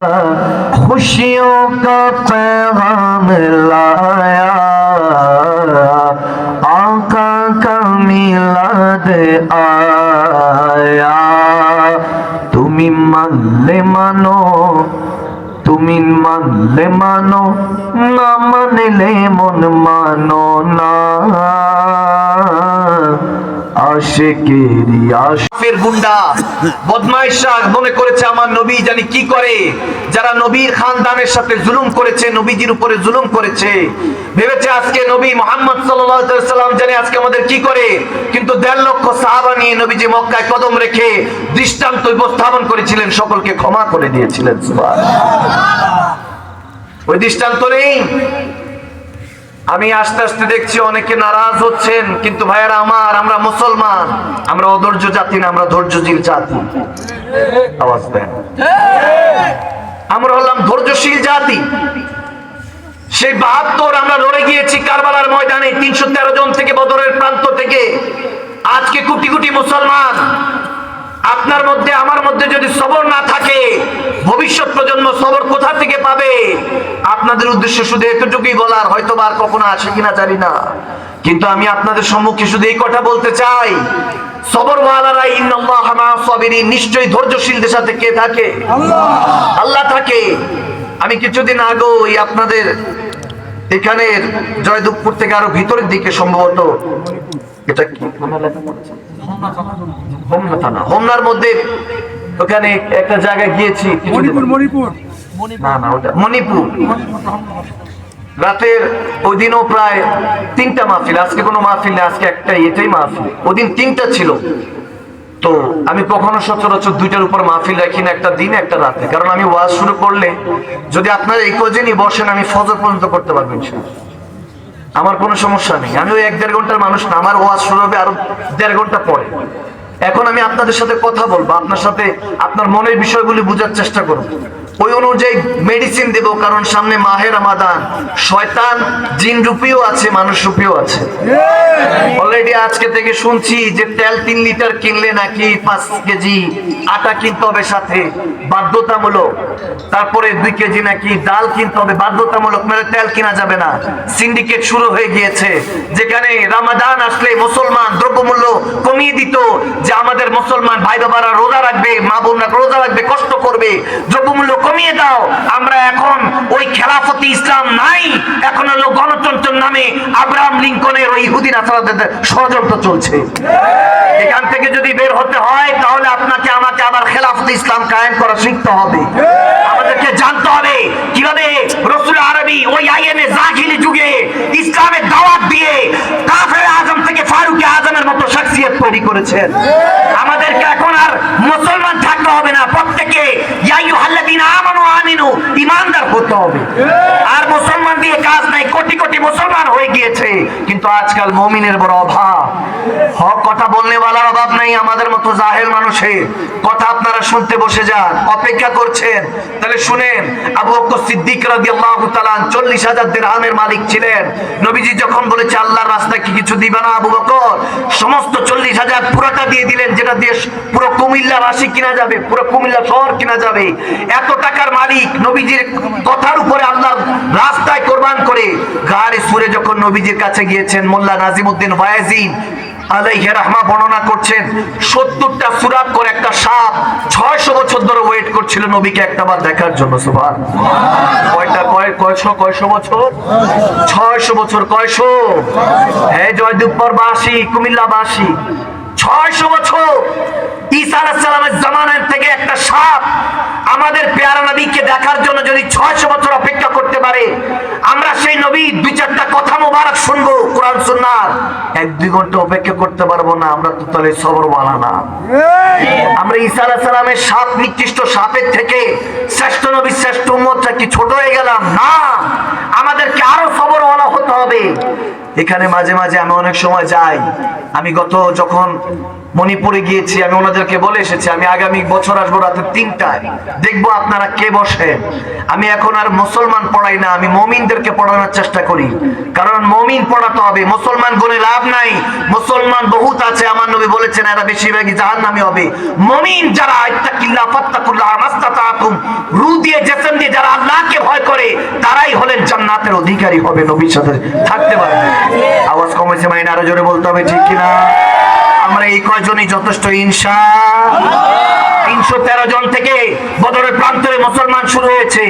खुशियों का पैगाम लाया, आका का मिलाद आया। তুমি মানলে মানো, তুমি মানলে মানো, না মানলে মন মানো না। আশিকেরি আশিকের গুন্ডা বদমাইশরা মনে করেছে আমার নবী জানি কি করে, যারা নবীর খানদানের সাথে জুলুম করেছে, নবীজির উপরে জুলুম করেছে, ভেবেছে আজকে নবী মুহাম্মদ সাল্লাল্লাহু আলাইহি ওয়াসাল্লাম জানি আজকে আমাদের কি করে। কিন্তু 1.5 লক্ষ সাহাবা নিয়ে নবীজি মক্কায় কদম রেখে দৃষ্টান্ত উপস্থাপন করেছিলেন, সকলকে ক্ষমা করে দিয়েছিলেন। সুবহানাল্লাহ। ওই দৃষ্টান্ত নেই। আমি আস্তে আস্তে দেখছি অনেকে নারাজ হচ্ছেন, কিন্তু ভাইয়েরা আমার, আমরা মুসলমান, আমরা অধৈর্য জাতি না, আমরা ধৈর্যশীল জাতি। আওয়াজ দেন। আমরা হলাম ধৈর্যশীল জাতি। সেই 72 আমরা লড়ে গিয়েছি কারবালার ময়দানে, 313 জন থেকে, বদরের প্রান্ত থেকে। আজকে কোটি কোটি মুসলমান। আপনার মধ্যে আমার মধ্যে যদি সবর না থাকে, ভবিষ্যৎ প্রজন্ম সবর কোথা থেকে পাবে? আপনাদের উদ্দেশ্য শুধু এতটুকুই বলার, হয়তো আর কখনো আসে কিনা জানি না, কিন্তু আমি আপনাদের সম্মুখে শুধু এই কথা বলতে চাই, সবরওয়ালারা ইন্নাল্লাহা মা'আস সাবিরিন, নিশ্চয়ই ধৈর্যশীলদের সাথে কে থাকে? আল্লাহ থাকে। আমি কিছুদিন আগেই আপনাদের এখানের জয়দেবপুর থেকে আরো ভিতরের দিকে, সম্ভবত এটা কি হোমনার মধ্যে, ওখানে একটা জায়গায় গিয়েছি, মণিপুর। রাতের ওই দিনও প্রায় 3টা মাহফিল, আজকে কোনো মাহফিল নেই, আজকে একটা এটাই মাহফিল। ওই দিন 3টা ছিল। তো আমি কখনো সচরাচর 2টার উপর মাহফিল রাখি না, একটা দিন একটা রাতে, কারণ আমি ওয়াজ শুরু করলে যদি আপনারা এই কদিনই বসেন আমি ফজর পর্যন্ত করতে পারবেন, আমার কোনো সমস্যা নেই। আমি ওই 1-1.5 ঘন্টার মানুষ না, আমার ওয়াজ শুরু হবে আরো 1.5 ঘন্টা পরে। এখন আমি আপনাদের সাথে কথা বলবো, আপনার সাথে আপনার মনের বিষয়গুলি বোঝার চেষ্টা করব, ওই অনুযায়ী মেডিসিন দেব, কারণ সামনে মাহে রমাদান। শয়তান জিন রূপীও আছে, মানুষ রূপীও আছে। অলরেডি আজকে থেকে শুনছি যে তেল 3 লিটার কিনলে নাকি 5 কেজি আটা কিনতে হবে সাথে, বাধ্যতামূলক। তারপরে 2 কেজি নাকি ডাল কিনতে হবে, বাধ্যতামূলক, মানে তেল কিনা যাবে না। সিন্ডিকেট শুরু হয়ে গিয়েছে, যেখানে রমাদান আসলে মুসলমান দ্রব্যমূল্য কমিয়ে দিত, যে আমাদের মুসলমান ভাই বাবারা রোজা রাখবে, মা বোনরা রোজা রাখবে, কষ্ট করবে, দ্রব্যমূল্য কমিয়ে দাও। আমরা এখন ওই খেলাফতি ইসলাম নাই, এখন হলো গণতন্ত্রের নামে আব্রাহাম লিঙ্কনের ওই ইহুদি নাসারাদের ষড়যন্ত্র চলছে। এখান থেকে যদি বের হতে হয়, তাহলে আপনাকে আমাকে আবার খেলাফতি ইসলাম কায়েম করা শিখতে হবে। আমাদেরকে জানতে হবে কিভাবে রাসূল আরবি ওই আইএমএ জাহিলি যুগে ইসলামের দাওয়াত দিয়ে কাফের আজম থেকে ফারুক আজমের মতো শখসিয়ত তৈরি করেছেন। আমাদেরকে এখন আর মুসলমান থাকতে হবে না, প্রত্যেকে ইয়া আইয়ুহাল্লাযীনা আমানু আমিনু, ঈমানদার হতে হবে। আর মুসলমান দিয়ে কাজ নাই, কোটি কোটি মুসলমান হয়ে গিয়েছে, কিন্তু আজকাল মুমিনের বড় অভাব। হক কথা বলনেওয়ালার অভাব নাই, আমাদের মতো জাহেল মানুষের কথা আপনারা শুনতে বসে যান, অপেক্ষা করছেন। তাহলে শুনেন, আবু বকর সিদ্দিক রাদিয়াল্লাহু তাআলা 40,000 দিরহামের মালিক ছিলেন। নবীজি যখন বলেছে আল্লাহর রাস্তায় কি কিছু দিবা না আবু বকর, সমস্ত 40,000 পুরোটা দিয়ে দিলেন, যেটা দিয়ে পুরো কুমিল্লাবাসী কিনা যাবে, পুরো কুমিল্লা শহর কিনা যাবে। এত টাকার মালিক, নবীজির কথার উপরে আল্লাহর রাস্তায় কোরবান করে গাড়ি সুরে যখন নবীজির কাছে গিয়েছেন, মোল্লা নাজিমউদ্দিন ওয়াইজি আলাইহি রাহমা বর্ণনা করছেন, 70টা সূরাত করে একটা সাপ 600 বছর ধরে ওয়েট করছিল নবীকে একটাবার দেখার জন্য। সুবহানাল্লাহ। কয়টা কয়শো বছর? 600 বছর। কয়শো? হ্যাঁ, জয়দেবপুরবাসী, কুমিল্লাবাসী, 600 বছর। ঈসা আলাইহিস সালামের জামানার থেকে একটা সাপ আমাদের পেয়ারা নবীকে দেখার জন্য যদি 600 বছর অপেক্ষা করতে পারে, আমরা সেই নবীর 2-4টা কথা মোবারক শুনবো কোরআন সুন্নাহর, 1-2 ঘন্টা অপেক্ষা করতে পারবো না। আমরা তো তাহলে সবরওয়ালা না। আমরা ঈসা আলাইহিস সালামের সাপ, নিকৃষ্ট সাপের থেকে শ্রেষ্ঠ নবী, শ্রেষ্ঠ উম্মতটা কি ছোট হয়ে গেলাম? না, আমাদেরকে আরো সবরওয়ালা হতে হবে। এখানে মাঝে মাঝে আমি অনেক সময় যাই। আমি যখন মণিপুরে গিয়েছি, আমি ওনাদেরকে বলে এসেছি আমি আগামী বছর আসবো রাতে 3টায়, দেখবো আপনারা কে বসে। আমি এখন আর মুসলমান পড়াই না, আমি মুমিনদেরকে পড়ানোর চেষ্টা করি, কারণ মুমিন পড়াতে হবে, মুসলমান গুণে লাভ নাই। মুসলমান বহুত আছে, আমার নবী বলেছেন এরা বেশিরভাগই জাহান্নামী হবে। মুমিন যারা ইত্তাকিল্লাহ ফাত্তাকুল্লাহ মাস্তাতাতুম, রু দিয়ে জিসম দিয়ে যারা আল্লাহকে ভয় করে তারাই হলেন জান্নাতের অধিকারী হবে, নবীর সাথে থাকতে পারবে। আওয়াজ কমেছে মাইনা, আরো জোরে বলতে হবে, ঠিক কিনা? আমরা এই কয়জনই যথেষ্ট ইনশাআল্লাহ। 313 জন থেকে বদরের প্রান্তরে মুসলমান শুরু হয়েছে।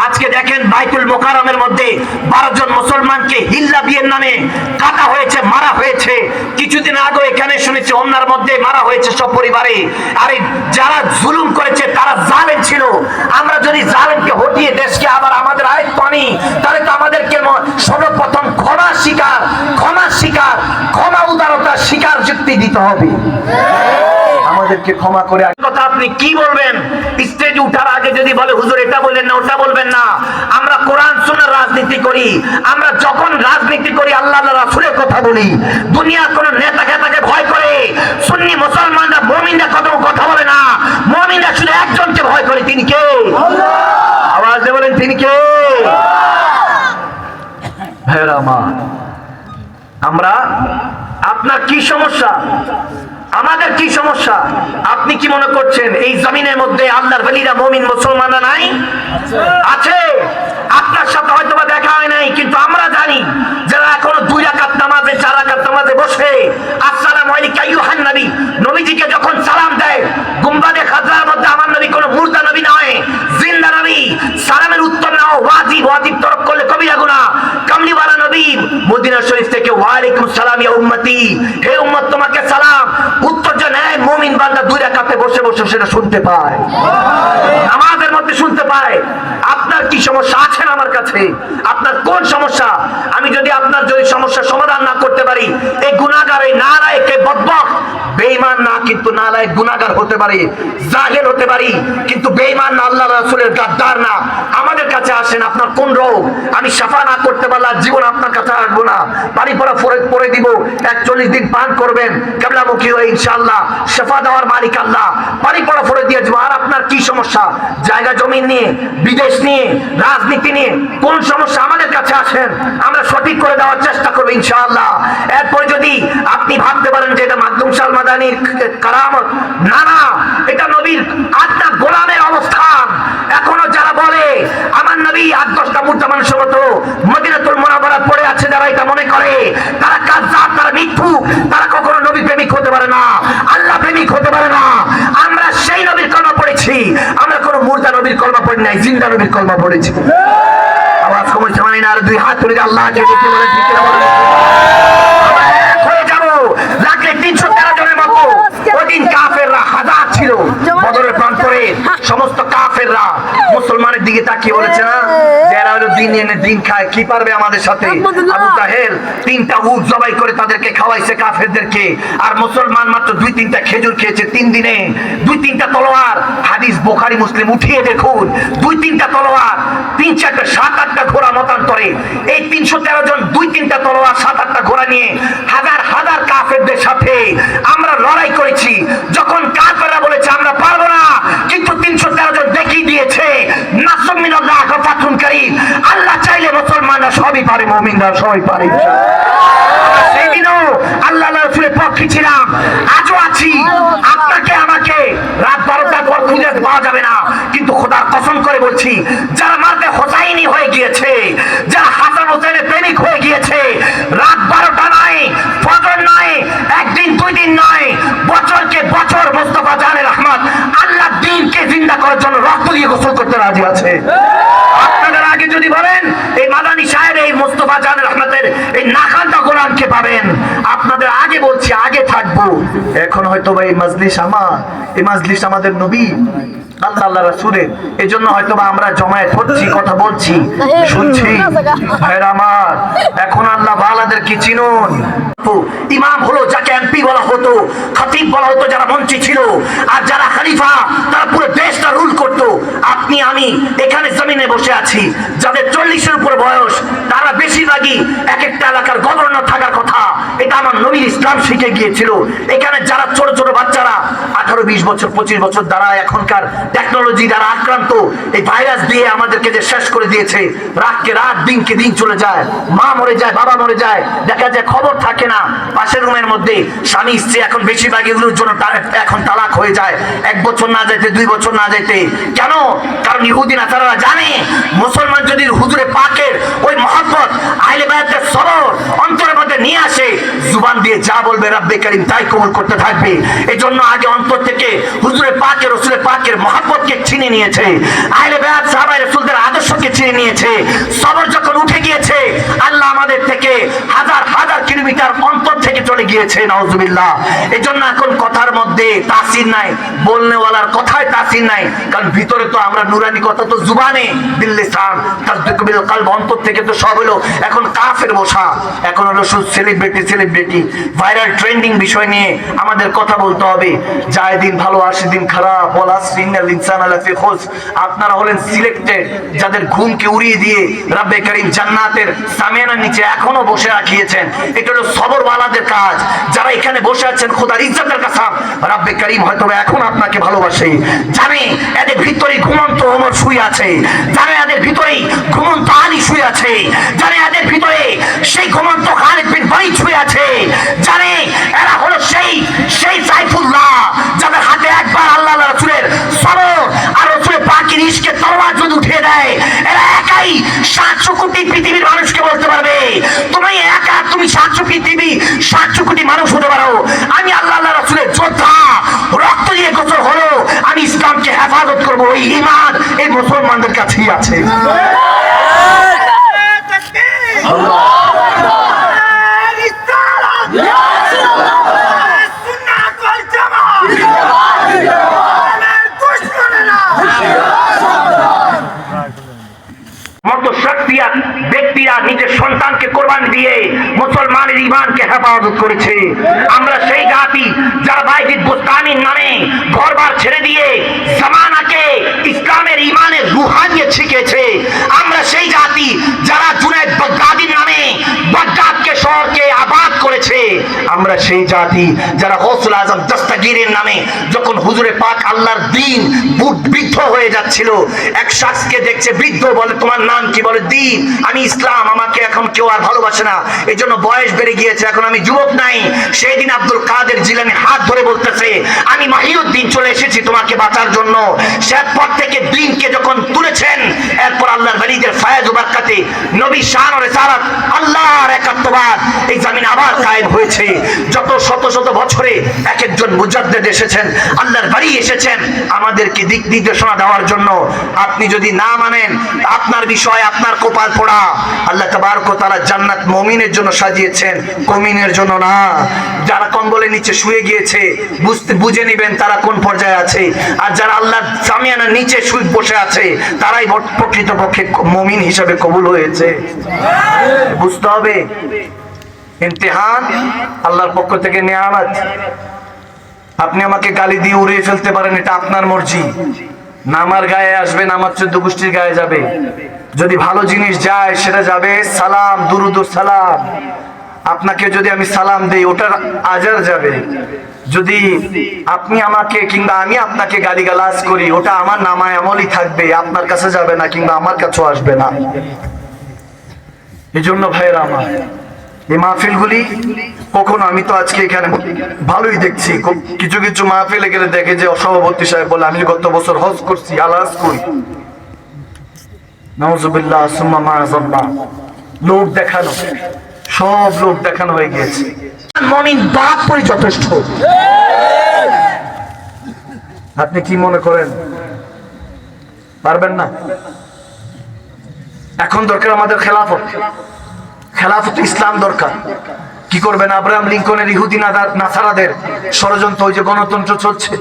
আজকে দেখেন বাইতুল মোকাররমের মধ্যে 12 জন মুসলমানকে হিল্লা বিয়ের নামে কাটা হয়েছে, মারা হয়েছে। কিছুদিন আগে এখানে শুনেছি অন্যার মধ্যে মারা হয়েছে সব পরিবারে। আরে যারা জুলুম করেছে তারা জালেম ছিল। আমরা যদি জালেমকে হটিয়ে দেশকে আবার আমাদের আয়ত্ত আনি, তাহলে তো আমাদেরকে সর্বপ্রথম ক্ষমা শিকার ক্ষমা উদারতা শিকার যুক্তি দিতে হবে। আমাদেরকে ক্ষমা করে কথা আপনি কি বলবেন? স্টেজে উঠার আগে যদি বলে হুজুর এটা বলেন না ওটা বলবেন না। আমরা কোরআন সুন্নাহর রাজনীতি করি। আমরা যখন রাজনীতি করি আল্লাহ রাসূলের কথা বলি। দুনিয়ার কোন নেতা খেতাকে ভয় করে সুন্নি মুসলমানরা, মুমিনরা কত কথা বলে না। মুমিনরা শুধু একজনকে ভয় করে, তিনি কে? আল্লাহ। আওয়াজ দিয়ে বলেন তিনি কে? ভাইরা মা, আমরা আপনার কি সমস্যা, আমাদের কি সমস্যা? আপনি কি মনে করছেন এই জমিনের মধ্যে আল্লাহর ওলিরা মুমিন মুসলমানরা নাই? আছে। আপনার সাথে হয়তো বা দেখা হয় নাই, কিন্তু আমরা জানি যারা এখনো 2 রাকাত নামাজে 4 রাকাত নামাজে বসে আসসালামু আলাইকা আইয়ুহান নবী, নবীজিকে যখন সালাম দেয়, গুম্বাদে খাজরার মধ্যে আমার নবী কোনো মুর্দা নবী নয়, জিন্দা নবী। সালামের উত্তর নাও ওয়াজিব তরক করলে কবিরা গুনাহ। কামলিওয়ালা নবী মদিনা শরীফ থেকে ওয়া আলাইকুম সালাম ইয়া উম্মতি, হে উম্মত তোমাকে সালাম, উত্তর যে নেয় মুমিন বান্দা 2 রাকাতে বসে বসে সেটা শুনতে পায়, নামাজের মধ্যে শুনতে পায়। আপনার কি সমস্যা আছেন আমার কাছে? আপনার কোন সমস্যা? আমি যদি আপনার সমস্যার সমাধান না করতে পারি, এই গুনাহগার, এই নালায়েক, এই বদবক্ত, বেঈমান না কিন্তু নালায়েক গুনাহগার হতে পারে, জাহেল হতে পারি, কিন্তু বেঈমান না, আল্লাহ রাসূলের গাদ্দার না। আমাদের কাছে আসেন, আপনার কোন রোগ? আমি শিফা না করতে পারলে জীবন আপনার কাছে আসবো না। পানি পরে দিব, 41 দিন পান করবেন, কিবলামুখী হয়ে ইনশাআল্লাহ। শিফা দেওয়ার মালিক আল্লাহ। পানি পরে দিয়ে যাবো। আর আপনার কি সমস্যা? জায়গা জমি নিয়ে, বিদেশ নিয়ে, রাজনীতি নিয়ে কোন সমস্যা? আমাদের কাছে আসেন, আমরা সঠিক করে দেওয়ার চেষ্টা করবো ইনশাআল্লাহ। এরপর যদি আপনি ভাবতে পারেন যে এটা মাকদুম শাহ মাদানির কারামত, না না, এটা নবীর আত্মা গোলামের অবস্থান। এখনো যারা বলে আমার নবী 8-10টা মুর্দা মানুষের মতো মদিনাতুল মুনাওয়ারায় পড়ে আছে, যারা এটা মনে করে, তারা কাযযাব, তারা মিথ্যুক, তারা কখনো নবী প্রেমিক হতে পারে না, আল্লাহ প্রেমিক হতে পারে না। আমরা সেই নবীর কলমা পড়েছি, আমরা কোনো মুর্দা নবীর কলমা পড়ি নাই, জিন্দা নবীর কলমা পড়েছি। আওয়াজ কমেছে মানে না? আর 2 হাত তুলে আল্লাহকে দেখে বলে ঠিক করে বলে আমরা এক হয়ে যাব। লাগলে 313 জনের মতো। ওদিন কাফেররা হাজার ছিল বদরের প্রান্তরে, সমস্ত কাফেররা মুসলমানের দিকে তাকিয়ে বলেছে না, যারা হলো দিন এনে দিন খায়, কি পারবে আমাদের সাথে? আবু তাহেল 3টা উট জবাই করে তাদেরকে খাওয়াইছে কাফেরদেরকে, আর মুসলমান মাত্র 2-3টা খেজুর খেয়েছে 3 দিনে। 2-3টা তলোয়ার, হাদিস বুখারী মুসলিম উঠিয়ে দেখুন, 2-3টা তলোয়ার, 3-4টা 7-8টা ঘোড়া মতান্তরে। এই 313 জন 2-3টা তলোয়ার 7-8টা ঘোড়া নিয়ে হাজার হাজার কাফেরদের সাথে আমরা লড়াই করেছি। যখন কাফেররা বলেছে আমরা পারবো না, কিন্তু 313 জন দেখিয়ে দিয়েছে নাসরুম মিনাল্লাহ ওয়া ফাতহুন কারীম। আল্লাহ চাইলে মুসলমানরা সবই পারে, মুমিনরা সবই পারে। সেদিনও আল্লাহ রাসূলের পক্ষে ছিলাম, আজও আছি। আপনাকে আমাকে রাত 12টার পর খুঁজে পাওয়া যাবে না, কিন্তু খোদার কসম করে বলছি, যারা মারতে হোসাইনি হয়ে গিয়েছে, যারা হাসান হোসেনের প্রেমিক হয়ে গিয়েছে, রাত 12টা নয়, ফজর নয়, একদিন 2 দিন নয়, বছরকে বছর মুস্তাফা জানের রহমত আল্লাহ দ্বীনকে জিন্দা করার জন্য রক্ত দিয়ে গোসল করতে রাজি আছে। আপনাদের আগে যদি বলেন এই মাদানী সাহেব, এই মুস্তাফা জানের রহমতের এই নাখালটা গোলামকে পাবেন, আপনাদের আগে বলছি, আগে থাকবো। এখন হয়তো এই মজলিস আমার, এই মজলিস আমাদের নবী আল্লাহ রাসূলের, এজন্য হয়তো আমরা জমায়েত হচ্ছি, কথা বলছি, শুনছি। ভাইরা আমার, এখন আল্লাহ ওয়ালাদেরকে চিনুন। ইমাম হলো যাকে এমপি বলা হতো, খতিব বলা হতো যারা মন্ত্রী ছিল, আর যারা খলিফা তারা পুরো দেশটা রুল করতো। আপনি আমি এখানে জমিনে বসে আছি, যাদের 40-এর উপর বয়স, তারা বেশিরভাগই এক একটা এলাকার গভর্নর থাকার কথা। এটা আমার নবীর ইসলাম শিখে গিয়েছিল। এখানে যারা ছোট ছোট বাচ্চারা 18-20 বছর 25 বছর দ্বারা এখনকার টেকনোলজি দ্বারা আক্রান্ত, এই ভাইরাস দিয়ে আমাদেরকে যে শেষ করে দিয়েছে, রাতকে রাত দিনকে দিন চলে যায়, মা মরে যায়, বাবা মরে যায়, দেখা যায় খবর থাকে না। পাশের রুমের মধ্যে স্বামী স্ত্রী এখন বেশিরভাগ এগুলোর জন্য এখন তালাক হয়ে যায়, 1 বছর না যাইতে 2 বছর না যাইতে। কেন? কারণ ইহুদি নাসারারা জানে মুসলমান যদি হুজুরে পাকের ওই মহব্বত আহলে বায়াতের সবর অন্তরের মধ্যে নিয়ে আসে, জুবান দিয়ে যা বলবে রব্বে কারীম তাই কবুল করতে থাকবে। এজন্য আগে অন্তর থেকে হুজুরে পাকের রাসূলে পাকের মহব্বতকে চিনে নিয়েছে, আহলে বায়াত সাহাবায়ে রাসূলদের আদর্শকে চিনে নিয়েছে। সবর যখন উঠে গিয়েছে, আল্লাহ আমাদের থেকে হাজার হাজার কিলোমিটার অন্তর থেকে চলে গিয়েছে, নাউজুবিল্লাহ। এজন্য এখন কথার মধ্যে তাসির নাই, বলনেওয়ালার কথায় তাসির নাই, কারণ ভিতরে তো আমরা নুরানি কথা তো জুবানে বিল লিসান তাসদিকু বিল কলব, অন্তর থেকে তো সব হলো এখন কাফের বসা। এখন হলো শুধু সেলিব্রিটি ভাইরাল ট্রেন্ডিং বিষয় নিয়ে আমাদের কথা বলতে হবে। যায় দিন ভালো আসে দিন খারাপ, ওয়াল আসরি ইন্নাল ইনসানা লাফি খুস। আপনারা হলেন সিলেক্টেড, যাদের ঘুমকে উড়িয়ে দিয়ে রব্বে কারীম জান্নাতের সামিয়ানার নিচে এখনো বসে রাখিয়েছেন। এটা হলো সবরওয়ালাদের কাজ। যারা এখানে বসে আছেন, খোদার ইজ্জতের কাসম, রব্বে কারীম হয়তো এখন আপনাকে ভালোবাসে, জানে এদের ভিতরে ঘুমন্ত ওমর শুয়ে আছে, জানে এদের ভিতরে ঘুমন্ত আলী শুয়ে আছে, জানে এদের ভিতরে সেই ঘুমন্ত খালিদ বিন ওয়ালিদ শুয়ে আছে, জানে এরা হলো সেই সাইফুল্লাহ, যাদের হাতে একবার আল্লাহ রাসূলের সবর আর রাসূলের পাকের ইশকে তলোয়ার যদি উঠিয়ে দেয়, এরা একাই 700 কোটি পৃথিবীর মানুষকে বলতে পারবে, তুমি একা, তুমি 700 পৃথিবী 700 কোটি মানুষ হতে পারো, আমি আল্লাহ রাসূলের যোদ্ধা, রক্ত দিয়ে গোসল হলো, আমি ইসলামকে হেফাজত করবো। ওই ঈমান এই মুসলমানদের কাছেই আছে। ব্যক্তিরা নিজের সন্তানকে কোরবানি দিয়ে মুসলমানের ঈমানকে হেফাজত করেছে। আমরা সেই জাতি যারা বাইজিদ বুস্তামির নামে ঘরবার ছেড়ে দিয়ে জামানাকে ইসলামের ঈমানের রুহানিয়ত শিখেছে। আমরা সেই জাতি যারা জুনায়েদ বাগদাদির নামে বাগদাদকে শহরকে আবাদ করেছে। আমরা সেই জাতি যারা গৌসুল আজম দস্তগীরের নামে যখন হুজুরে পাক আল্লাহর দ্বীন বৃদ্ধ হয়ে যাচ্ছিল, এক শখসকে দেখছে বৃদ্ধ, বলে তোমার নাম কি? বলে দ্বীন, আমি ইসলাম, আমাকে এখন কেউ আর ভালোবাসে না, এই জন্য বয়স বেড়ে গিয়েছে, এখন আমি যুবক নাই। সেই দিন আব্দুল কাদের জিলানী হাত ধরে বলতেছে, আমি মাহিউদ্দিন চলে এসেছি তোমাকে বাঁচার জন্য। সে পর থেকে দ্বীনকে যখন তুলেছেন, এরপর আল্লাহর ওয়ালিদের ফায়েজ ও বরকতে নবী শান ও রিসালাত আল্লাহর একাত্মবাদ এই জমিনে আবার কায়েম হয়েছে। যত শত শত বছরে এক একজন মুজাদ্দিদ এসেছেন, আল্লাহর বাড়ি এসেছেন আমাদেরকে দিক নির্দেশনা দেওয়ার জন্য। আপনি যদি না মানেন, আপনার বিষয়, আপনার কপাল পোড়া। আল্লাহ তাবারক ওয়া তাআলা জান্নাত মুমিনের জন্য সাজিয়েছেন, কমিনের জন্য না। যারা কম্বলের নিচে শুয়ে গিয়েছে, বুঝে নেবেন তারা কোন পর্যায়ে আছে। আর যারা আল্লাহর সামিয়ানার নিচে শুয়ে বসে আছে, তারাই প্রকৃতপক্ষে মুমিন হিসাবে কবুল হয়েছে। বুঝতে হবে ইমতিহান আল্লাহর পক্ষ থেকে নিয়ামত। আপনি আমাকে গালি দিয়ে উড়িয়ে ফেলতে পারেন, এটা আপনার মর্জি। নামার গায়ে আসবে, নামার 14 গোষ্ঠীর গায়ে যাবে। যদি ভালো জিনিস যায় সেটা যাবে সালাম, দুরুদ ও সালাম। আপনাকে যদি আমি সালাম দেই, ওটার আজার যাবে। যদি আপনি আমাকে কিংবা আমি আপনাকে গালিগালাজ করি, ওটা আমার নামায় আমলই থাকবে, আপনার কাছে যাবে না কিংবা আমার কাছেও আসবে না। এই জন্য ভাইয়েরা আমার, এই মাহফিলগুলি কখনো, আমি তো আজকে এখানে ভালোই দেখছি, কিছু কিছু মাহফিলে গেলে দেখে যে সভাপতি সাহেব বলে, আমি গত বছর হজ করছি, আলাজ করি, নাউজুবিল্লাহ সুম্মা মাআযাল্লাহ। লোক দেখানো, সব লোক দেখানো হয়ে গিয়েছে। মুমিন বাপ করে যথেষ্ট। আপনি কি মনে করেন পারবেন না? এখন দরকার আমাদের খেলাফত ইসলাম দরকার। কি করবেন? আব্রাহাম লিঙ্কনের ইহুদি নাসারাদের ষড়যন্ত্র, ওই যে গণতন্ত্র চলছে,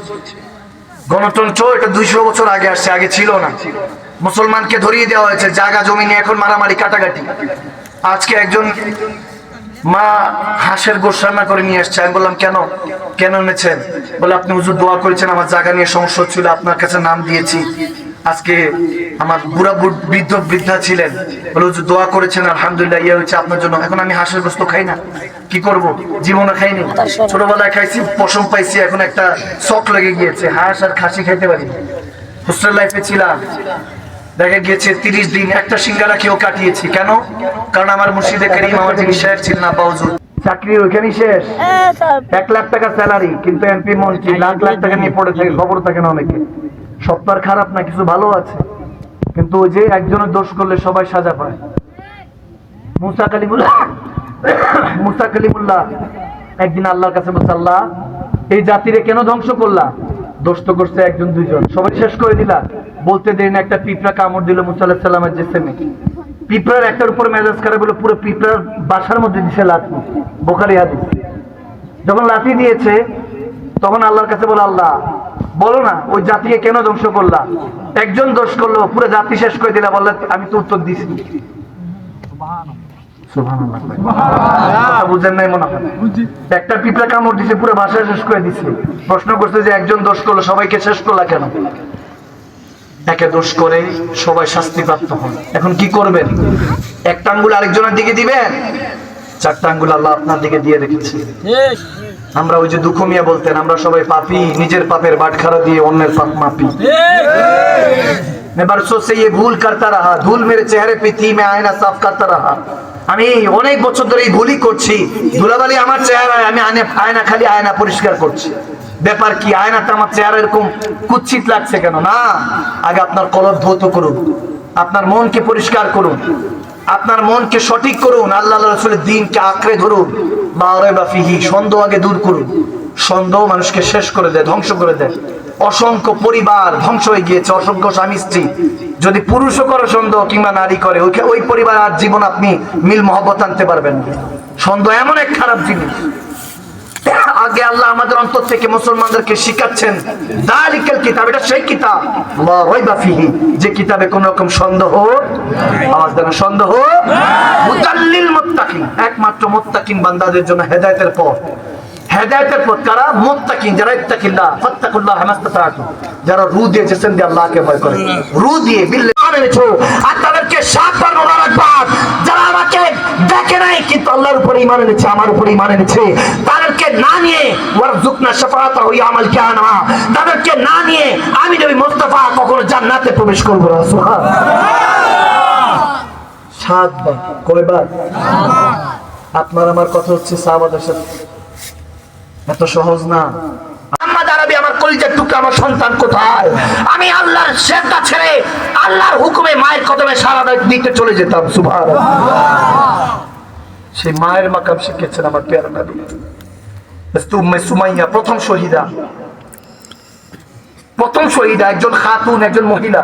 গণতন্ত্র এটা 200 বছর আগে আসছে, আগে ছিল না। মুসলমানকে ধরিয়ে দেওয়া হয়েছে, জায়গা জমি নিয়ে এখন মারামারি কাটাকাটি। আজকে একজন মা হাঁসের গোশত রান্না করে নিয়ে আসছে। আমি বললাম কেন এনেছেন? বলে আপনি হুজুর দোয়া করেছেন, আমার জায়গা নিয়ে সমস্যা ছিল, আপনার কাছে নাম দিয়েছি, আজকে আমার বৃদ্ধা ছিলেন, বলে হুজুর দোয়া করেছেন আলহামদুলিল্লাহ ইয়ে হয়েছে আপনার জন্য। এখন আমি হাঁসের গোস্ত খাই না, কি করব, জীবনে খাইনি, ছোটবেলায় খাইছি, পশম পাইছি, এখন একটা শখ লেগে গিয়েছে, হাঁস আর খাসি খাইতে পারি। হোস্টেল লাইফে ছিলাম, দেখা গিয়েছে 30 দিন একটা সিঙ্গারা খেয়েও কাটিয়েছি। কেন? কারণ আমার মুর্শিদে কারীম আমার যিনি শেখ ছিলেন আব্বা হুজুর, চাকরি ওইখানেই শেষ, 1 লাখ টাকা স্যালারি, কিন্তু এমপি মন্ত্রী লাখ লাখ টাকা নিয়ে পড়ে থাকে, খবর থাকে না অনেকে। সত্তর খারাপ না, কিছু ভালো আছে, কিন্তু ওই যে একজনের দোষ করলে সবাই সাজা পায়। মুসা কালিমুল্লাহ একদিন আল্লাহর কাছে বলছে, আল্লাহ এই জাতিরে কেন ধ্বংস করলা? দোষ তো করছে একজন দুইজন, সবাই শেষ করে দিলা। বলতে দেরি না, একটা পিঁপড়া কামড় দিল মুসা আলাইহিস সালামের জিসিমে। পিঁপড়ার একটার উপরে মেজাজ খারাপ হলো, পুরো পিঁপড়ার বাসার মধ্যে দিছে লাথি, বুখারী হাদিস। যখন লাথি দিয়েছে তখন আল্লাহর কাছে বলে, আল্লাহ বলো না ওই জাতিকে কেন ধ্বংস করলা? একজন দোষ করলো, পুরো জাতি শেষ করে দিলা। বললে আমি তো উত্তর দিছি। বুঝেন নাই মনে হয়? একটা পিঁপড়া কামড় দিছে, পুরো ভাষা শেষ করে দিছে। প্রশ্ন করছে যে একজন দোষ করলো, সবাইকে শেষ করলা কেন? একে দোষ করে সবাই শাস্তিপ্রাপ্ত হন। এখন কি করবেন? একটা আঙ্গুল আরেকজনের দিকে দিবেন, 4টা আঙ্গুল আল্লাহ আপনার দিকে দিয়ে রেখেছে। আমরা ওই যে দুঃখ মিয়া বলতেন, আমরা সবাই পাপী, নিজের পাপের বাটখারা দিয়ে অন্যের পাপ মাপি। मैं बरसों से ये भूल करता रहा, धूल मेरे चेहरे पे थी, मैं आईना साफ करता रहा। আমি অনেক বছর ধরে এই ভুলই করছি, ধুলাবালি আমার চেহারায়, আমি আয়না খালি আয়না পরিষ্কার করছি। ব্যাপার কি? আয়নাতে আমার চেহারা এরকম কুৎসিত লাগছে কেন? না, আগে আপনার কলব ধৌত করুন, আপনার মনকে পরিষ্কার করুন, আপনার মনকে সঠিক করুন, আল্লাহ রাসূলের দ্বীনকে আঁকড়ে ধরুন। মারাইবা ফিহি, সন্দেহ আগে দূর করুন। সন্দেহ মানুষকে শেষ করে দেয়, ধ্বংস করে দেয়। অসংখ্য পরিবার ধ্বংস হয়ে গিয়েছে, অসংখ্য স্বামী স্ত্রী। যদি পুরুষও করে সন্দেহ কিংবা নারী করে, ওই পরিবার আর জীবন আপনি মিল মহব্বত আনতে পারবেন না। সন্দেহ এমন এক খারাপ জিনিস। আগে আল্লাহ আমাদের অন্তর থেকে মুসলমানদেরকে শিখাচ্ছেন, দালিকাল কিতাব, এটা সেই কিতাব লা রাইবা ফিহি, যে কিতাবে কোন রকম সন্দেহ, আওয়াজ দেন সন্দেহ, মুতাল্লিল মুত্তাকিন, একমাত্র মুত্তাকিন বান্দাদের জন্য হেদায়েতের পথ। হেদায়েতের পথ কারা? মুত্তাকিন, যারা ইত্তাকিল্লাহ ফাত্তাকুল্লাহ মাস্তাতাতু, যারা রু দিয়ে জিসম দিয়ে আল্লাহকে ভয় করে, রু দিয়ে বিল্লাহ এনেছো। আর তাদেরকে সাতবার মোবারকবাদ, যারা আমাকে দেখে নাই কিন্তু আল্লাহর উপরে ঈমান এনেছে, আমার উপরে ঈমান এনেছে, তাদেরকে না নিয়ে ওয়ারযুকনা শাফাআতা ওয়া আমাল কানা, তাদেরকে না নিয়ে আমি নবী মুস্তাফা কখনো জান্নাতে প্রবেশ করব না। সুবহানাল্লাহ। 7 বার, কয়বার? আপনার আমার কথা হচ্ছে সাহাবাদের সাথে, এত সহজ না। আমার কলিজার টুকরা, আমার সন্তান কোথায়? আমি আল্লাহর সেজদা ছেড়ে আল্লাহর হুকুমে মায়ের কদমে সারা দিতে চলে যেতাম। সুবহানাল্লাহ। সেই মায়ের মাকাম শিখেছেন আমার প্যারা নবী। উম্মে সুমাইয়া প্রথম শহীদা, একজন খাতুন, একজন মহিলা।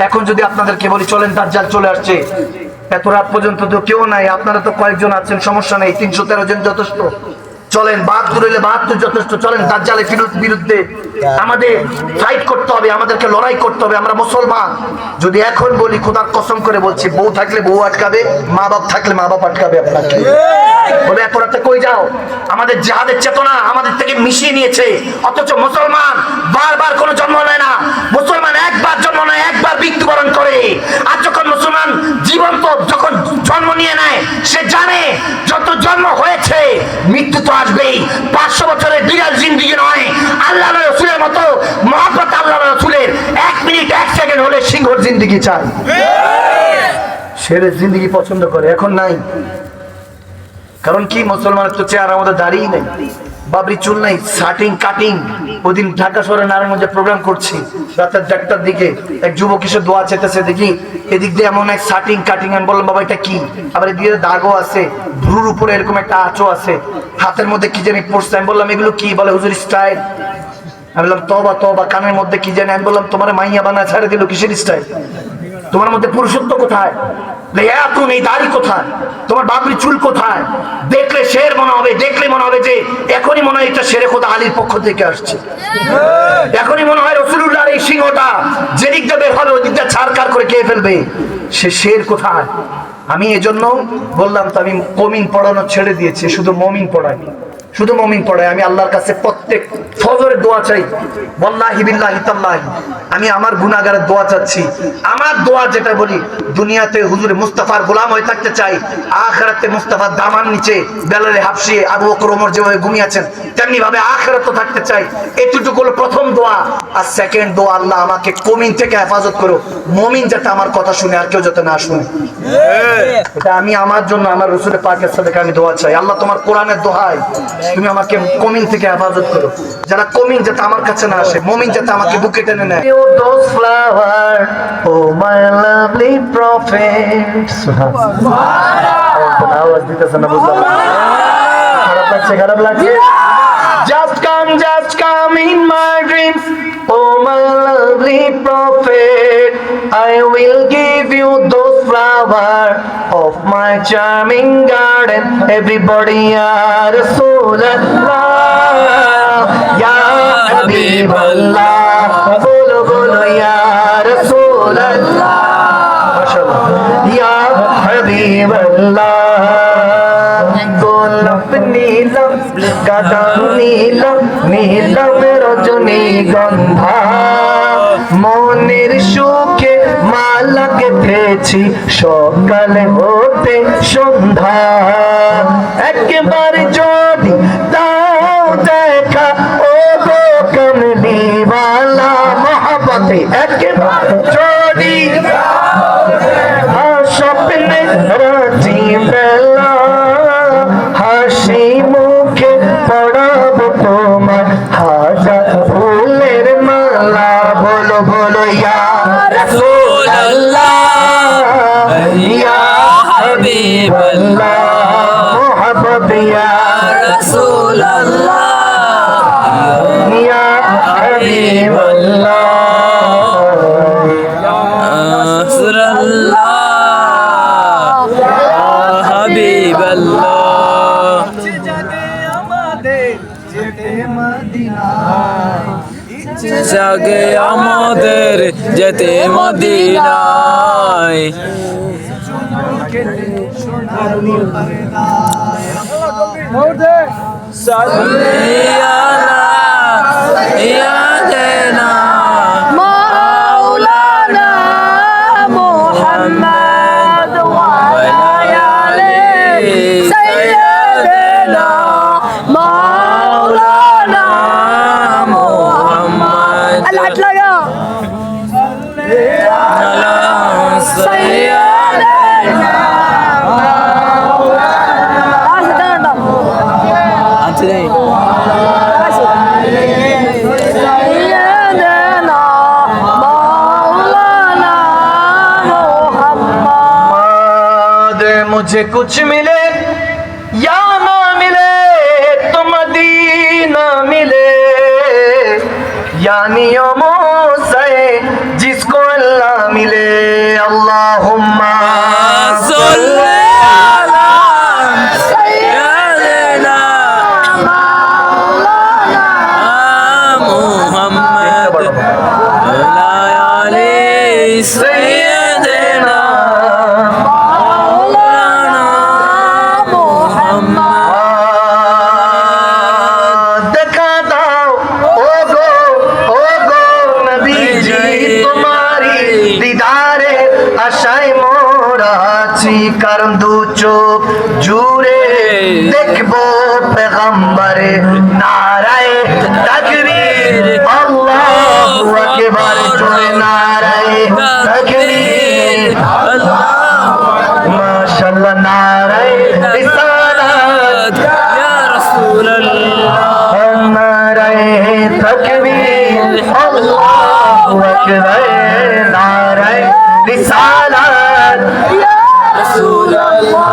এখন যদি আপনাদেরকে বলি চলেন দাজ্জাল চলে আসছে, এত রাত পর্যন্ত তো কেউ নাই, আপনারা তো কয়েকজন আছেন, সমস্যা নেই, 313 জন যথেষ্ট। চলেন 72 হইলে 72 যথেষ্ট। চলেন দাজ্জালের বিরুদ্ধে আমাদের ফাইট করতে হবে, আমাদেরকে লড়াই করতে হবে। আমরা মুসলমান। যদি এখন বলি, খোদার কসম করে বলছি, বউ থাকলে বউ আটকাবে, মা বাপ থাকলে মা বাপ আটকাবে আপনাকে। বলে এত রাতে কই যাও? আমাদের জিহাদের চেতনা আমাদের থেকে মিশিয়ে নিয়েছে, অথচ মুসলমান বারবার কোনো জন্ম নেয় না। মুসলমান একবার জন্ম নেয়, একবার মৃত্যুবরণ করে। আর যখন মুসলমান জীবন্ত যখন জন্ম নিয়ে নেয়, সে জানে যত জন্ম হয়েছে মৃত্যু তো আসবেই। 500 বছরের বিরাট জিন্দেগি নয়, আল্লাহ রাসূলের মতো মহব্বত, আল্লাহ রাসূলের 1 মিনিট 1 সেকেন্ড হলে সিংহর জিন্দেগি চায়, শেরের জিন্দেগি পছন্দ করে। এখন নাই, কারণ কি? মুসলমানের তো চেহারা আমাদের দাঁড়িয়ে নেই, বাবরি চুল নাই, শার্টিং কাটিং। ওদিন ঢাকা শহরে নারায়ণগঞ্জে প্রোগ্রাম করছি, রাতের 1টার দিকে এক যুবক এসে দোয়া চেতেছে, দেখি এদিক দিয়ে এমন এক শার্টিং কাটিং। আমি বললাম বাবা এটা কি? আবার এদিকে দাগও আছে, ভ্রুর উপরে এরকম একটা আঁচও আছে, হাতের মধ্যে কি জানি পড়ছে। আমি বললাম এগুলো কি? বলে হুজুর স্টাইল। আমি বললাম তওবা তওবা, কানের মধ্যে কি জানি। আমি বললাম তোমার মাইয়া বানা ছেড়ে দিল, কিসের স্টাইল? তোমার মধ্যে পুরুষত্ব কোথায়? তুমি দাড়ি কোথায়? তোমার বাবরি চুল কোথায়? দেখলে শের মনে হবে, দেখলে মনে হবে যে এখনই মনে হয় এটা শেরে খোদা আলীর পক্ষ থেকে আসছে। এখনই মনে হয় রাসূলুল্লাহর এই সিংহটা যেদিক দিয়ে বের হবে ওদিকটা ছাড়কার করে খেয়ে ফেলবে। সে শের কোথায়? আমি এজন্য বললাম তো, আমি কমিন পড়ানো ছেড়ে দিয়েছি, শুধু মুমিন পড়াই। শুধু মুমিন পড়ে। আমি আল্লাহর কাছে প্রত্যেক ফজরের দোয়া চাই, ওয়াল্লাহি বিল্লাহি তাল্লাহি আমি আমার গুনাহগারের দোয়া চাচ্ছি। আমার দোয়া যেটা বলি, দুনিয়াতে হুজুর মুস্তাফার গোলাম হয়ে থাকতে চাই, আখিরাতে মুস্তাফার দামান নিচে বেলালে হাফসিয়ে আবু বকর ওমর যেভাবে ঘুমিয়েছেন তেমনি ভাবে আখিরাতে থাকতে চাই। এতটুকু হলো প্রথম দোয়া। আর সেকেন্ড দোয়া, আল্লাহ আমাকে কমিন থেকে হেফাজত করো, মুমিন যাতে আমার কথা শুনে আর কেউ যাতে না শুনে। এটা আমি আমার জন্য আমার রাসূলের পাকের সাথে আমি দোয়া চাই। আল্লাহ তোমার কোরআনের দোহাই তুমি আমাকে কমিন থেকে হেফাজত করো, যারা কমিন যাতে আমার কাছে না আসে, মুমিন যাতে আমাকে বুকে টেনে নেয়। Those flower, oh my lovely prophet. সুবহানাল্লাহ। আওয়াজ দিতেছে না, বুঝলাম না। খারাপ লাগছে। Just come in my dreams, oh my lovely prophet. I will give you those flowers of my charming garden. Everybody, ya Rasulallah, ya Habiballah, bolo bolo ya Rasulallah, mashallah, ya Habiballah. গোলাপ নীলম গাঁদা নীলম নীলম রজনীগন্ধা, মনের সুখে মালা গেঁথেছি সকাল হতে সন্ধ্যা। একবার যদি দাও দেখা ও গো কমলিওয়ালা মহব্বতে, একবার যদি স্বপ্নে রাজি বেলা হাসি মুখে পড়াবো তোমার হাজার ফুলের মালা। বলো বলো ইয়া রাসূলুল্লাহ, ইয়া হাবিবাল্লাহ, মুহাব্বত ইয়া রাসূলুল্লাহ, ইয়া হাবিবাল্লাহ, জাগে আমাদের যেতে মদিনায়। সাল্লি আলা সাইয়্যিদিনা মাওলানা মুহাম্মদ ওয়া আলা আলি সাইয়্যিদিনা মাওলানা মুহাম্মদ। আল্লাহ আলা সাইয়্যিদিনা मुझे कुछ मिले या ना मिले तो मदीना मिले, यानी से जिसको अल्लाह मिले। अल्लाहुम्मा सल्ली अला सय्यिदिना मौलाना मुहम्मद ला आली सय्यिदिना मौलाना मुहम्मद। देखा दाओ ओ गो नबी जी तुम्हारी दीदारे आशाएं मोरा আছি, কারণ দু চোখ জুড়ে দেখবো পেগম্বরে। নারায়ে তাকবীর, আল্লাহু আকবার, জোরে নারায়ে তাকবীর, মাশাআল্লাহ, নারায়ে রিসালাত ইয়া রাসূলুল্লাহ, নারায়ে তাকবীর, আল্লাহু আকবার, নারায়ে রিসালাত ইয়া রাসূলুল্লাহ।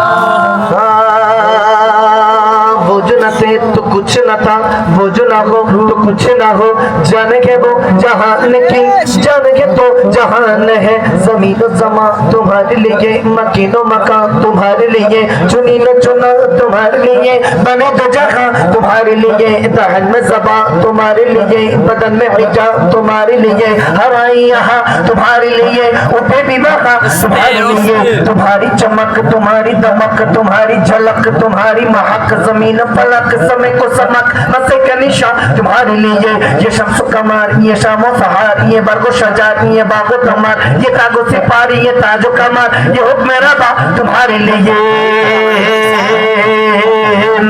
वो जो न थे तो कुछ न था, वो जो न हो तो कुछ ना हो जान के वो जहान की जान के तो जहान है जमीन जमा तुम्हारे लिए मकीनो मकान तुम्हारे लिए चुनी न चुना तुम्हारे लिए बने तो जगह तुम्हारे लिए दहन में जबा तुम्हारे लिए बदन में हिजाब तुम्हारे लिए हवाई यहाँ तुम्हारे लिए उठे भी बहा तुम्हारे लिए तुम्हारी चमक तुम्हारी दमक तुम्हारी झलक तुम्हारी महक जमीन पलक समय को समक मसे का निशा तुम्हारे लिए ये शम्स कमार ये शामो सहार ये बरगो शजार ये बागो तमार ये तागो सिपारी ये ताजो कमार ये हुक्म रबा तुम्हारे लिए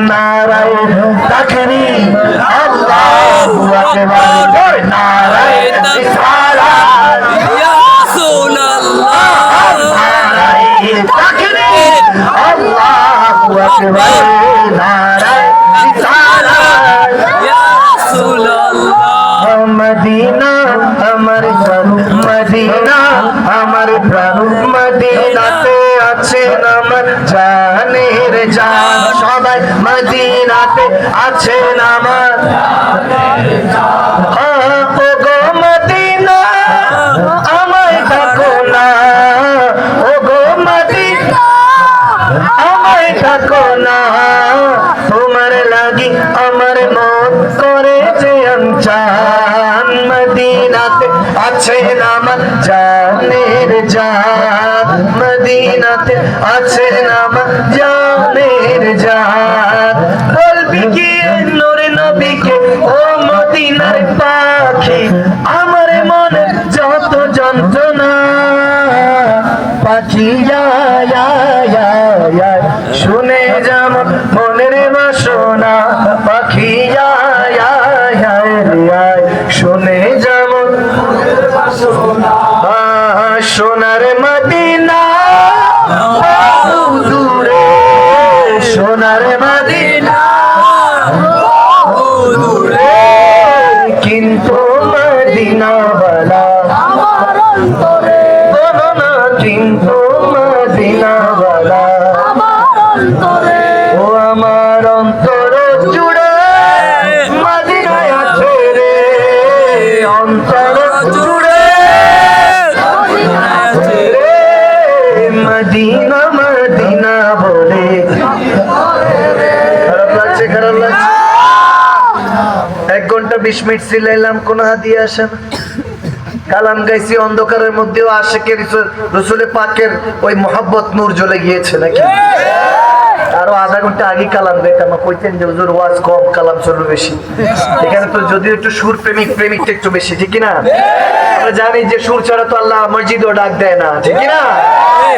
नारायण तकबीर अल्लाहु अकबर नारायण रिसालत या रसूल अल्लाह नारायण तकबीर अल्लाहु अकबर नारायण रिसालत या रसूल अल्लाह मदीना আমার প্রাণ মদিনা আমার প্রাণ মদিনাতে আছেন আমার জানের জান সবাই মদিনাতে আছেন আমার ও গো মদিনা আমায় ডাকো না ও গো মদিনা আমায় ডাকো না তোমার লাগি আমার মন করেছে অনচান মদিনাতে আছেন আমার জানের জান মদিনাতে আছেন আমার জানের জান বলবি কি নূর নবীকে ও মদিনার পাখি আমার মনে যত যন্ত্রণা পাখি শুনে যেমন মনের বাসনা পাখি শুনে যেমন সোনার মদিনা বহু দূরে সোনার মদিনা বহু দূরে কিন্তু মদিনাওয়ালা আমার অন্তরে বলো না কিন্তু মদিনাওয়ালা আমার অন্তরে ও আমার অন্তর জুড়ে মদিনায় আছে রে অন্তর জুড়ে আছে রে মদিনা মদিনা বলে খারাপ লাগছে খারাপ লাগছে 1 ঘন্টা 20 মিনিট সিলাইলাম কোন হাদিয়া আসে না কালাম গাইছি অন্ধকারের মধ্যেও আশিকের রসুল পাকের ওই মোহাব্বত নূর জ্বলে গিয়েছে নাকি আরো আধা ঘন্টা আগে কালাম গাইতাম কইতেন যে হুজুর ওয়াজ কম কালাম চলবে বেশি এখানে তো যদিও একটু সুর প্রেমিকটা একটু বেশি ঠিক না আমরা জানি যে সুর ছাড়া তো আল্লাহ মসজিদও ডাক দেয় না ঠিক না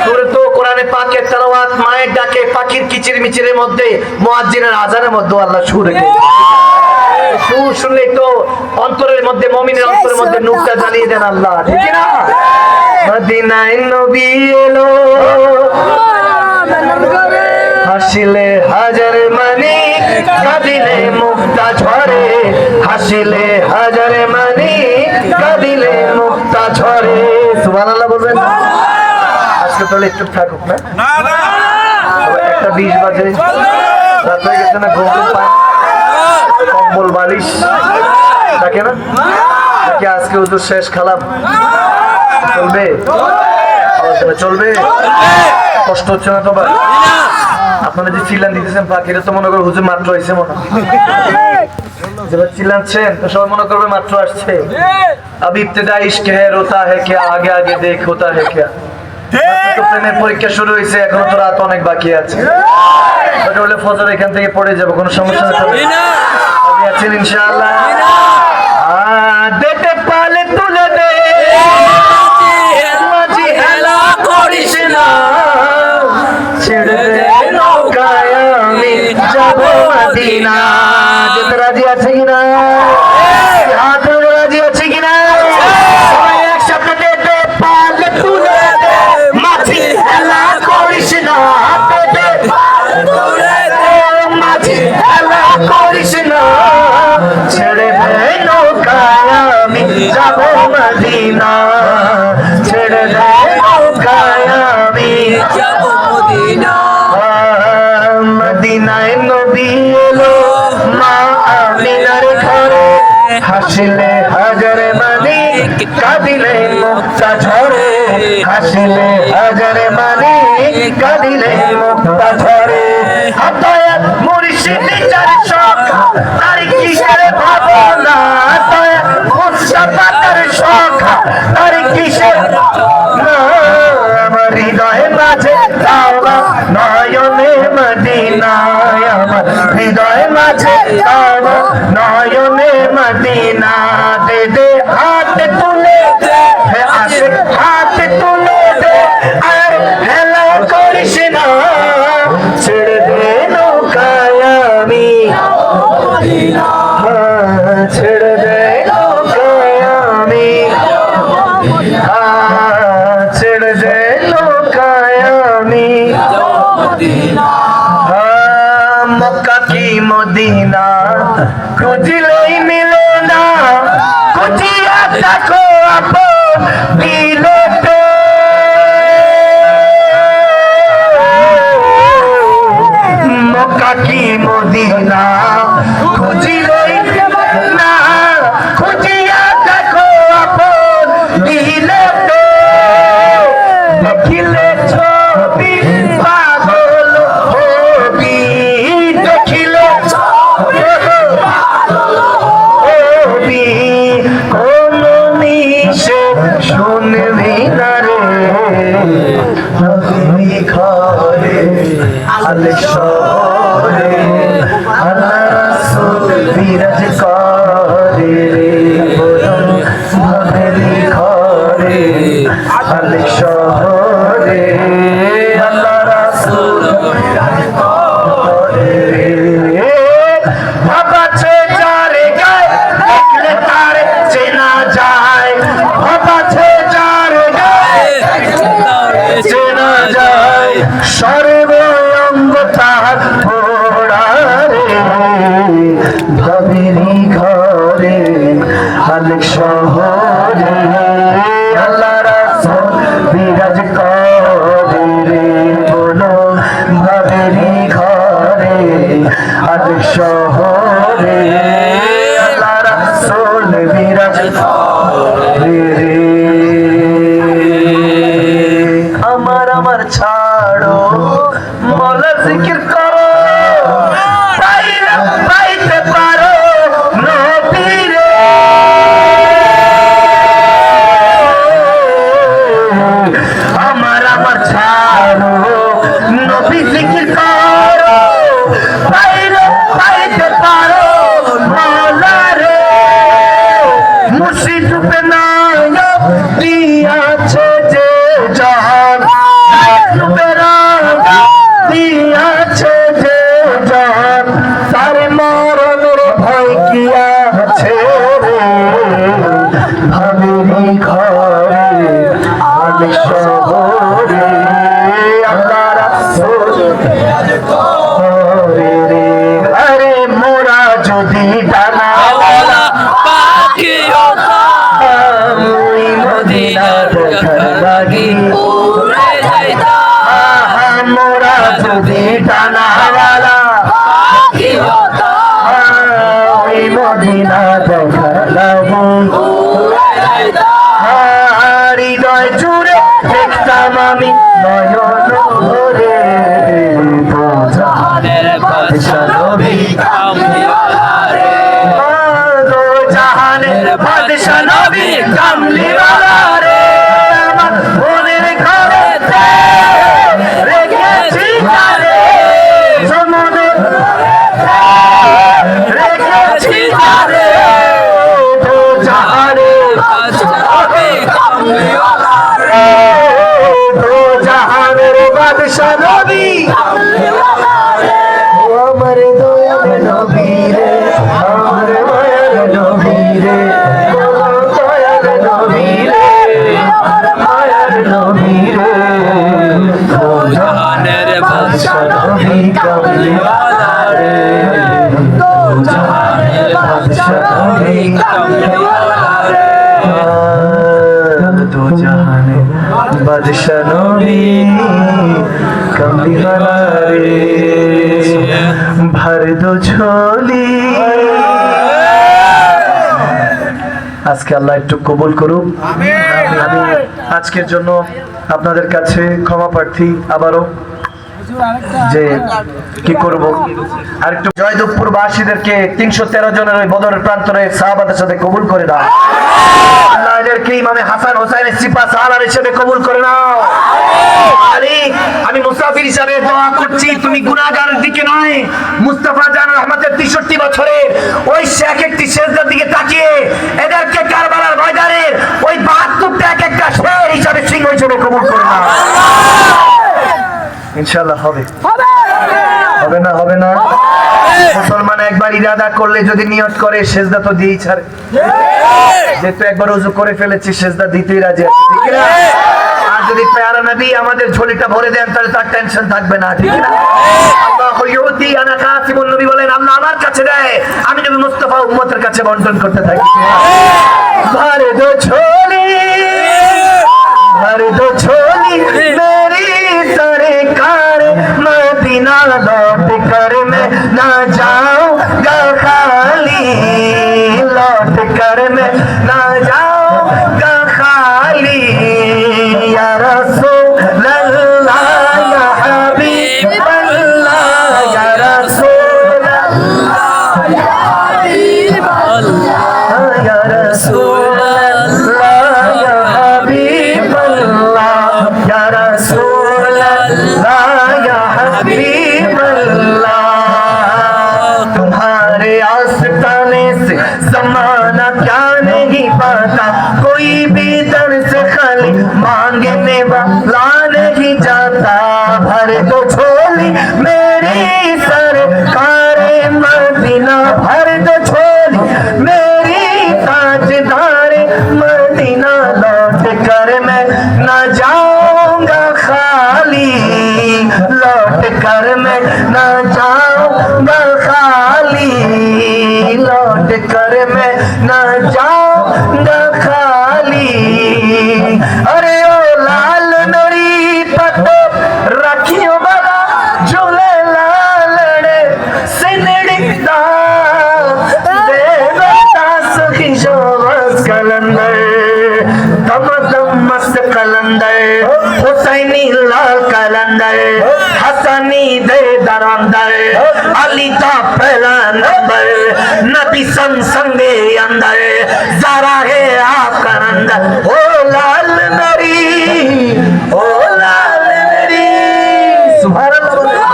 সুরে তো কোরআনে পাকের তেলাওয়াত মায়ের ডাকে পাখির কিচির মিচিরের মধ্যে মুয়াজ্জিনের আজানের মধ্যে আল্লাহ সুর রেখেছে সুর শুনলেই তো অন্তরের মধ্যে মুমিনের অন্তরের মধ্যে নূরটা জ্বালিয়ে দেন আল্লাহ ঠিক না মদিনায় নবী এলো হাসিলে হাজার মানি কাঁদিলে মুক্তা ঝরে হাসিলে হাজার মানি কাঁদিলে মুক্তা ঝরে সুবহানাল্লাহ বলবেন আজকে তাহলে একটু থাকুক না 1:20 বাজে রাত হয়ে গেছে না ঘুম পায় কম্বল বালিশ থাকে না নাকি আজকে হুজুর শেষ খালাম চলবে আলোচনা চলবে কষ্ট হচ্ছে না তো আপনারা যে চিল্লান দিতেছেন পাখিরা তো মনে করে হুজুর মাত্র হয়েছে মনে যেটা চিল্লাচ্ছেন তো সবাই মনে করবে মাত্র আসছে अब इब्तिदा इश्क है रोता है क्या आगे आगे देख होता है क्या তো প্রেমের পরীক্ষা শুরু হয়েছে এখনো তো রাত অনেক বাকি আছে ওটা হলে ফজর এখান থেকে পড়ে যাবে কোনো সমস্যা নেই আপনি আছেন ইনশাআল্লাহ দেতে পালে তুলে দে মাঝি হেলা করিস না ছেড়ে দে নৌকায় আমি যাব মদিনা যেতে রাজি আছে কিনা হাত রাজি আছে কিনা সবাই একসাথে দেতে পালে তুলে দে মাঝি হেলা করিস না দেতে পালে তুলে দে মাঝি হেলা করিস না ছেড়ে দে নৌকায় আমি যাব মদিনা ছেড়ে দে নৌকায় আমি যাব মদিনা মদিনায় নবী এলো মা আমিনার হাসিলে হাজার মানিক কাঁদিলে মুক্তা ঝরে হাসিলে হাজার মানিক কাঁদিলে মুক্তা ঝরে অতএব মুর্শিদি যার শখ তার কিসের ভাবনা অতএব মুস্তাফা তার শখ তার কিসের না আমার হৃদয়ে মাঝে কাবা নয়নে মদিনা আমার হৃদয়ে মাঝে কাবা নয়নে মদিনা দে দে হাত তুলে দে আসে হাত তুলে দে আর হেলা করিস না ছেড়ে দে নৌকায় আমি ছেড়ে দে নৌকায় আমি ছেড়ে দে নৌকায় আমি মক্কা কি মদিনা খুঁজলেই মিলে না খুঁজিয়া দেখো আপন দিলেতে মক্কা কি মদিনা খুঁজলেই না খুঁজিয়া দেখো আপন দিলেতে দেখিলে ছবি পাগল হবি দেখিলে হবি কোন নিশে শুনবি না রে নবী ঘরে আলে শহরে আল্লাহ রাসূল বিরাজ করে রে বলুন নবী ঘরে আলে শহরে আল্লাহ রাসূল বিরাজ করে রে ভাবাছে যারে গায় দেখলে তারে চেনা যায় ভাবাছে যারে গায় চেনা যায় সর্বে অঙ্গ তার পোড়া রে ভাবেরি ঘরে আলেক শহরে আল্লাহ রাসূল বিরাজ করে রে বলো ভাবেরি ঘরে আলেক শহরে আল্লাহ রাসূল বিরাজ করে রে আমার ছাড়ো মৌলা জিকির করো পাইতে পারো নবীরে আমার ছাড়ো নবী জিকির করো পাইতে পারো মৌলা রে মুর্শিদ রূপে নায়ক দিয়াছে যে জাহান রূপে নায়ক দিয়াছে যে জাহান তার মরণের ভয় কি আছে রে ভাবেরি ঘরে আলে শহরে আল্লাহ রাসূল করে রে আরে মোরা যদি ডানা পাখি হতাম ওই মদিনার দেখার লাগি উড়ে যাইতাম মোরা যদি ডানাওয়ালা পাখি হতাম ওই মদিনা দেখার লাগি উড়ে যাইতাম হৃদয় জুড়ে দেখতাম আমি নয়ন ভরে জাহানের বাদশা নবী কামলিওয়ালা রে দো জাহানের বাদশা নবী কামলিওয়ালা রে আমার মনের ঘরেতে রেখেছি তারে সমুদ্রে রেখেছি তারে দো জাহানের বাদশা নবী কামলিওয়ালা রে দো জাহানের বাদশা নবী কামলিওয়ালা রে আমার দয়াল নবী রে আমার মায়ার নবী রে আমার দয়াল নবী রে আমার মায়ার নবী রে ও জাহানের বাদশা নবী কামলিওয়ালা রে ও জাহানের বাদশা নবী কামলিওয়ালা রে দো জাহানের বাদশা নবী কামলিওয়ালা রে भर दो झोली আজকে আল্লাহ একটু কবুল করুক। আমি আজকের জন্য আপনাদের কাছে ক্ষমা প্রার্থী আবারও, যে কি করব। আর একটু জয়দেবপুর বাসীদেরকে 313 জনের ওই বদরের প্রান্তরে সাহাবাদের সাথে কবুল করে দাও। আল্লাহ এদেরকে ইমামে হাসান হোসেনের সিপা সালার হিসেবে কবুল করে নাও। আলী, আমি মুসাফির হিসাবে দোয়া করছি, তুমি গুনাহগারের দিকে নয়, মুস্তাফা জান রহমতের 63 বছরের ওই শেখ একটি সেজদার দিকে তাকিয়ে এদেরকে কারবালার ময়দানের ওই 72টা এক একটা শের হিসাবে সিংহ হিসেবে কবুল করে নাও। ইনশাআল্লাহ হবে। হবে না? হবে না? মুসলমান একবার ইরাদা করলে যদি নিয়ত করে সেজদা তো দিয়েই ছাড়ে। যেহেতু একবার ওযু করে ফেলেছি, সেজদা দিতেই রাজি আছি, ঠিক না? আর যদি প্যারা নবী আমাদের ঝোলিটা ভরে দেন তাহলে তার টেনশন থাকবে না, ঠিক না? আল্লাহু ইউতি আনা কাসিমুন, নবী বলেন আল্লাহ আমার কাছে দেয়, আমি নবী মুস্তাফা উম্মতের কাছে বন্টন করতে থাকি। ভরে দো ঝোলি, ভরে দো ঝোলি মেরি सरकार, मदीना लौट कर मैं ना जाऊंगा खाली, लौट कर मैं ना जाऊंगा खाली, या रसूल अल्लाह या हबीब अल्लाह, या रसूल अल्लाह या हबीब अल्लाह, या रसूल अल्लाह या हबीब अल्लाह, या रसूल तुम्हारे आस्ताने से जमाना क्या नहीं पाता, कोई भी दर से खाली मांगने वाला नहीं जाता। भर दो झोली मेरी सरकार मदीना, भर दो झोली मेरी ताजदार मदीना, लौट कर मैं ना जाऊंगा खाली, लौट कर मैं ना जाऊंगा खाली, लौट कर मैं ना जाऊंगा खाली। अरे ओ लाल नरी पतो रखियो बड़ा झूले लालड़े सिनड़ीता देवता सुखी शोभस कलंदर, दम दम मस्त कलंदर, हुसैनी लाल कलंदर, हसनी दे दरंदर, अली का पहला नंबर, नबी संगे अंदर, जरा है आपका अंदर, ओ लाल नरी, ओ लाल नरी। सुभान अल्लाह।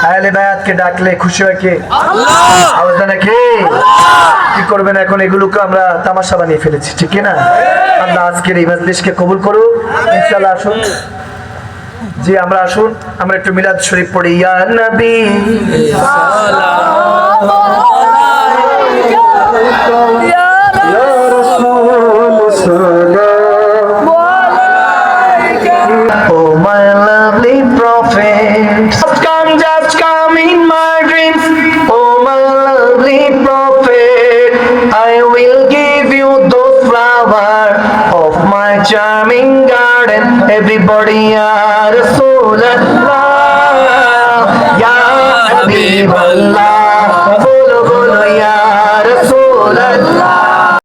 আহলে বায়াতকে ডাকলে খুশি হয় কে? আল্লাহ। আওয়াজ দেন কে? কি করবেন এখন? এগুলোকে আমরা তামাশা বানিয়ে ফেলেছি, ঠিক না? আল্লাহ আজকের এই মজলিসকে কবুল করুক ইনশাআল্লাহ। আসুন জি, আমরা আসুন আমরা একটু মিলাদ শরীফ পড়ি। ইয়া নবী oh my lovely prophet, just come in my dreams, oh my lovely prophet, I will give you those flowers of my charming garden, everybody ya Rasulullah, ya Habib Allah.